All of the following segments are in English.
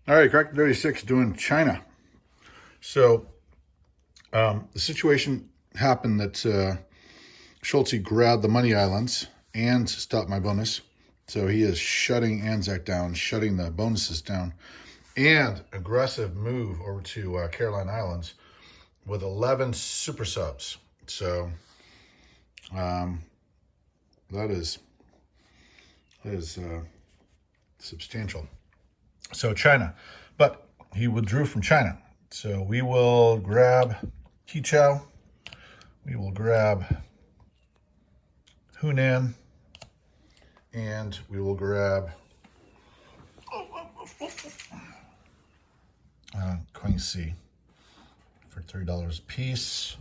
All right, crockett36 doing China. So the situation happened that SHULTZIE grabbed the money islands and stopped my bonus. So he is shutting Anzac down, shutting the bonuses down, and aggressive move over to Caroline Islands with 11 super subs. So that is substantial. So China, but he withdrew from China. So we will grab Qichao, we will grab Hunan, and we will grab Quincy for $3 a piece.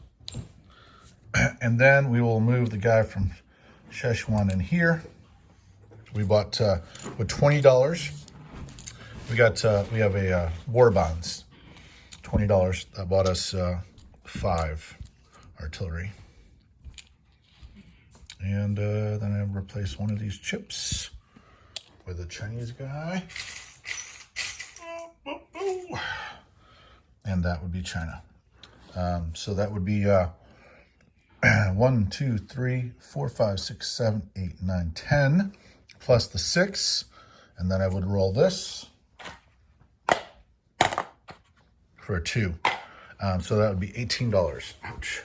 And then we will move the guy from Szechuan in here. We bought with $20. We have a war bonds, $20 that bought us 5 artillery. And then I replace one of these chips with a Chinese guy. And that would be China. So that would be 1, 2, 3, 4, 5, 6, 7, 8, 9, 10, plus the 6. And then I would roll this for a 2. So that would be $18. Ouch,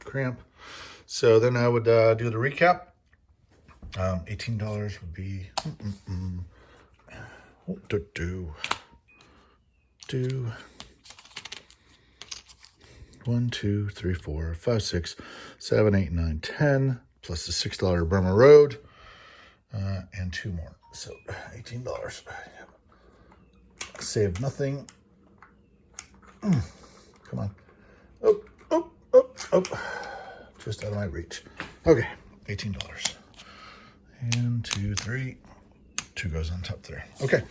cramp. So then I would do the recap. $18 would be 1, 2, 3, 4, 5, 6, 7, 8, 9, 10, plus the $6 Burma Road, and 2 more. So $18. Save nothing. Come on. Oh. Just out of my reach. Okay, $18. And 2, 3. 2 goes on top there. Okay,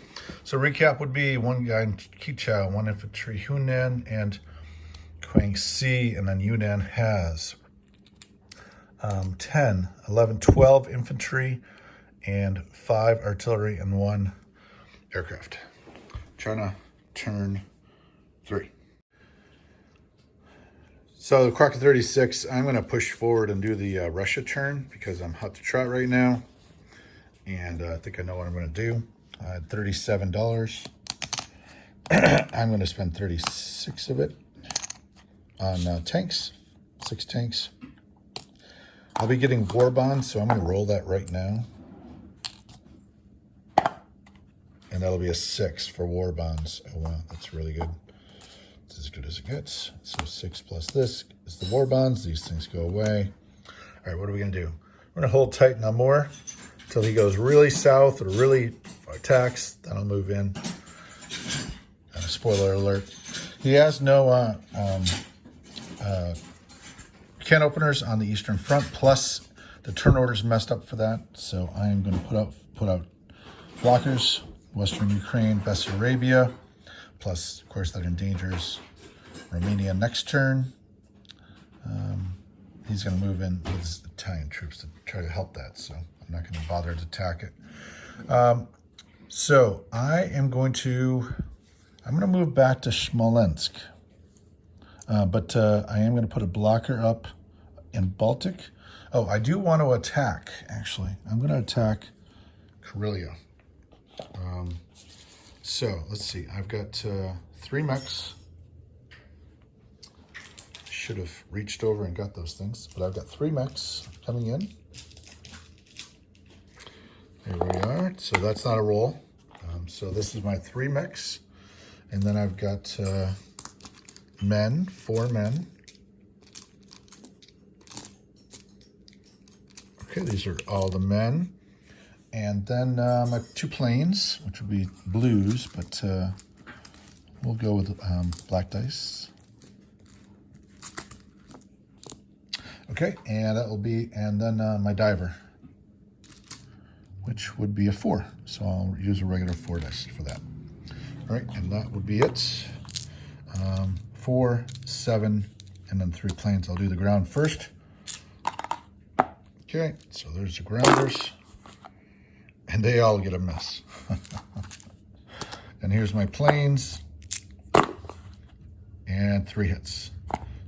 so recap would be 1 guy in Qichao, 1 infantry Hunan, and Quincy, and then Yunnan has 10, 11, 12 infantry, and 5 artillery, and 1 aircraft. China, turn 3. So crockett36, I'm going to push forward and do the Russia turn because I'm hot to trot right now. And I think I know what I'm going to do. I had $37. I'm going to spend 36 of it on tanks, 6 tanks. I'll be getting war bonds, so I'm going to roll that right now. And that'll be a 6 for war bonds. Oh, wow, that's really good. It's as good as it gets. So 6 plus this is the war bonds. These things go away. All right, what are we going to do? We're going to hold tight now more until he goes really south or really attacks. Then I'll move in. Spoiler alert. He has no can openers on the Eastern Front, plus the turn order's messed up for that. So I am going to put out blockers, Western Ukraine, Bessarabia, plus, of course, that endangers Romania next turn. He's going to move in with his Italian troops to try to help that, so I'm not going to bother to attack it. So I am going to move back to Smolensk, but I am going to put a blocker up in Baltic. Oh, I do want to attack, actually. I'm going to attack Karelia. So let's see, I've got 3 mechs. Should have reached over and got those things, but I've got 3 mechs coming in. There we are. So that's not a roll. So this is my 3 mechs. And then I've got 4 men. Okay, these are all the men. And then my 2 planes, which would be blues, but we'll go with black dice. Okay, and that will be, and then my diver, which would be a 4. So I'll use a regular 4 dice for that. All right, and that would be it. 4, 7, and then 3 planes. I'll do the ground first. Okay, so there's the grounders. And they all get a miss. And And here's my planes. And 3 hits.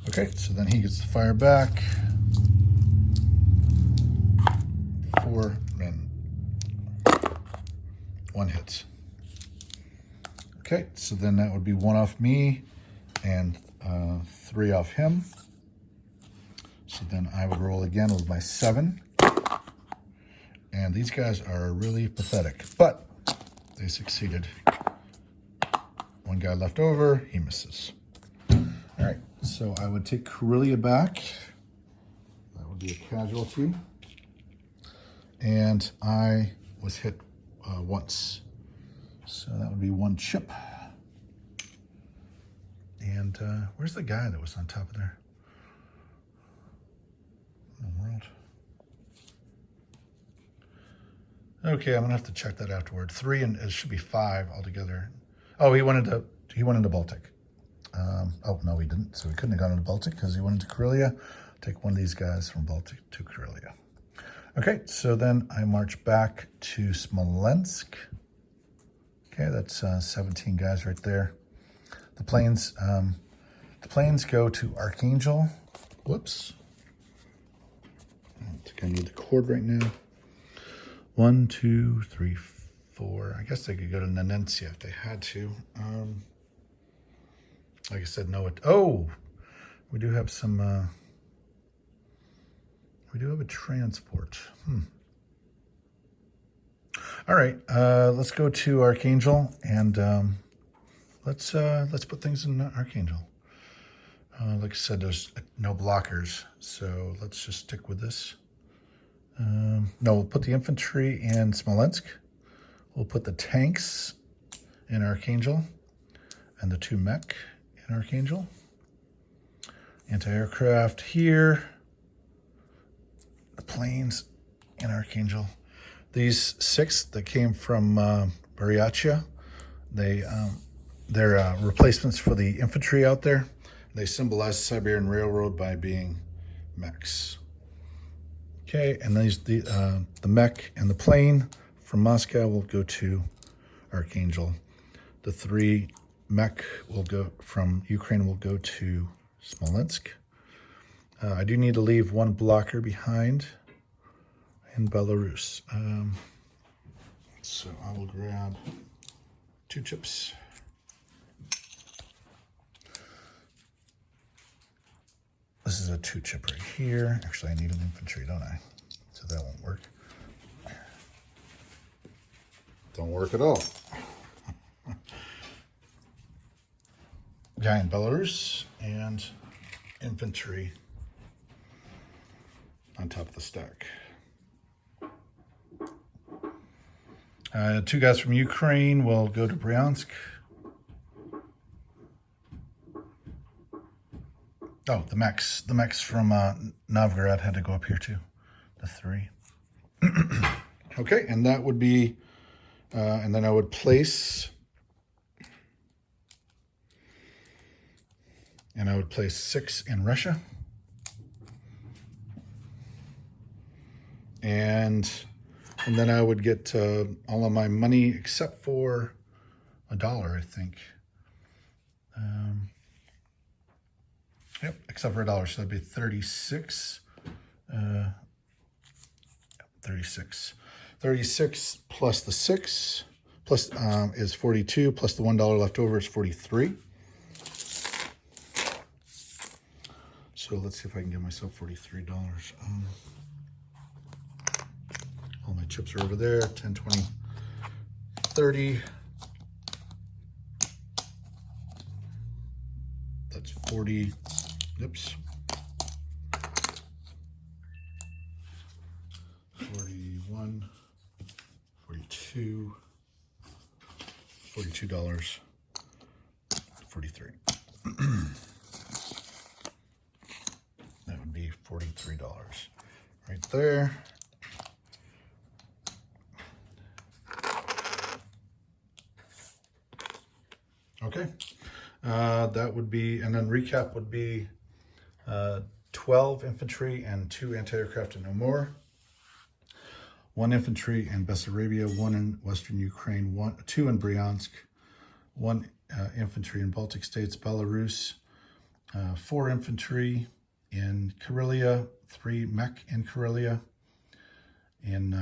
Okay, so then he gets to fire back. 4 and 1 hits. Okay, so then that would be 1 off me and 3 off him. So then I would roll again with my 7. And these guys are really pathetic, but they succeeded. 1 guy left over, he misses. All right, so I would take Corellia back. That would be a casualty. And I was hit once. So that would be 1 chip. And where's the guy that was on top of there? In the world. Okay, I'm gonna have to check that afterward. 3 and it should be 5 altogether. Oh, he went into Baltic. Oh no, he didn't. So he couldn't have gone into Baltic because he went into Corellia. Take one of these guys from Baltic to Corellia. Okay, so then I march back to Smolensk. Okay, that's 17 guys right there. The planes go to Archangel. Whoops. I think I need the cord right now. 1, 2, 3, 4. I guess they could go to Nenencia if they had to. Like I said, no. Oh, we do have some. We do have a transport. All right, let's go to Archangel and let's put things in Archangel. Like I said, there's no blockers, so let's just stick with this. No, we'll put the infantry in Smolensk. We'll put the tanks in Archangel and the 2 mech in Archangel. Anti-aircraft here. The planes in Archangel. These 6 that came from Bariachia, they're replacements for the infantry out there. They symbolize the Siberian Railroad by being mechs. Okay, and the mech and the plane from Moscow will go to Archangel. The 3 mech will go from Ukraine will go to Smolensk. I do need to leave 1 blocker behind in Belarus. So I will grab 2 chips. This is a 2 chip right here. Actually, I need an infantry, don't I? So that won't work. Don't work at all. Guy in Belarus and infantry on top of the stack. 2 guys from Ukraine will go to Bryansk. Oh, the mechs from Novgorod had to go up here too. The 3. Okay, and that would be, and then I would place, and I would place 6 in Russia. And then I would get all of my money except for $1, I think. Yep, except for $1, so that'd be 36. 36 plus the 6 plus is 42, plus the $1 left over is 43. So let's see if I can get myself $43. All my chips are over there, 10, 20, 30. That's 40, oops. 41, 42, $42, 43. That would be $43 right there. Okay, that would be, and then recap would be 12 infantry and 2 anti-aircraft and no more. 1 infantry in Bessarabia, 1 in Western Ukraine, 2 in Bryansk, 1 infantry in Baltic states, Belarus, 4 infantry in Karelia, 3 mech in Karelia. In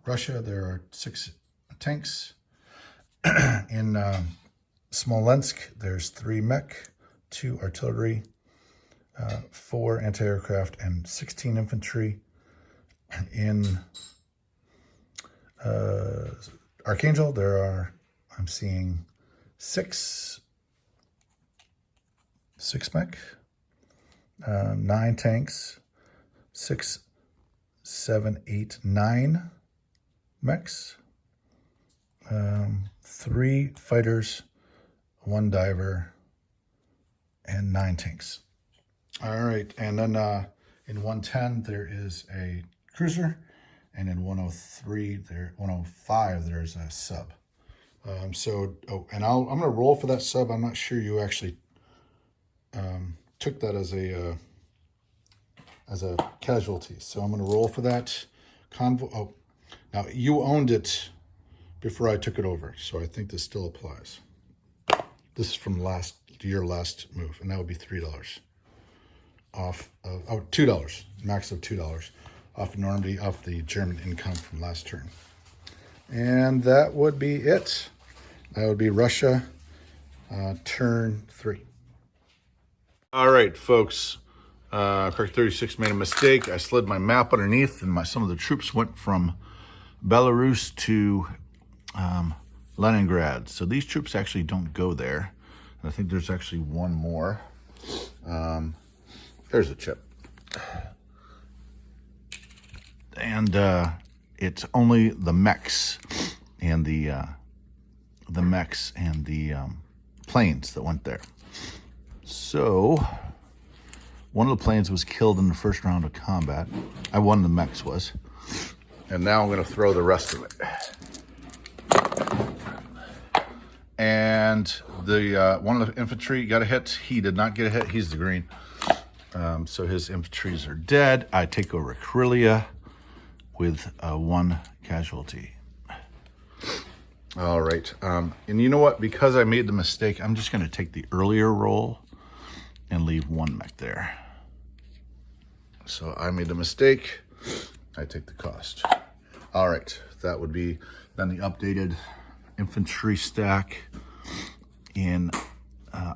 Russia, there are 6 tanks. In Smolensk, there's 3 mech, 2 artillery, 4 anti-aircraft, and 16 infantry. In Archangel, there are, I'm seeing 6 mech, 9 tanks, 6, 7, 8, 9 mechs, 3 fighters, 1 diver, and 9 tanks. All right, and then in 110 there is a cruiser, and in 105 there's a sub. And I'm gonna roll for that sub. I'm not sure you actually took that as a casualty, so I'm gonna roll for that convoy. Oh, now you owned it before I took it over, so I think this still applies. This is from your last move, and that would be $3 off of, $2, max of $2 off of Normandy, off the German income from last turn. And that would be it. That would be Russia, turn 3. All right, folks. crockett36 made a mistake. I slid my map underneath, and some of the troops went from Belarus to Leningrad. So these troops actually don't go there. And I think there's actually one more. There's a chip. And it's only the mechs and the planes that went there. So one of the planes was killed in the first round of combat. One of the mechs was. And now I'm going to throw the rest of it. And the one of the infantry got a hit. He did not get a hit. He's the green. So his infantries are dead. I take over Karelia with 1 casualty. All right. And you know what? Because I made the mistake, I'm just going to take the earlier roll and leave 1 mech there. So I made the mistake. I take the cost. All right. That would be then the updated infantry stack in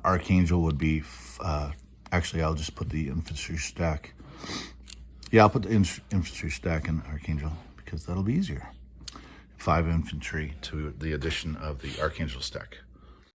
Archangel would be, actually, I'll just put the infantry stack. Yeah, I'll put the infantry stack in Archangel because that'll be easier. 5 infantry to the addition of the Archangel stack.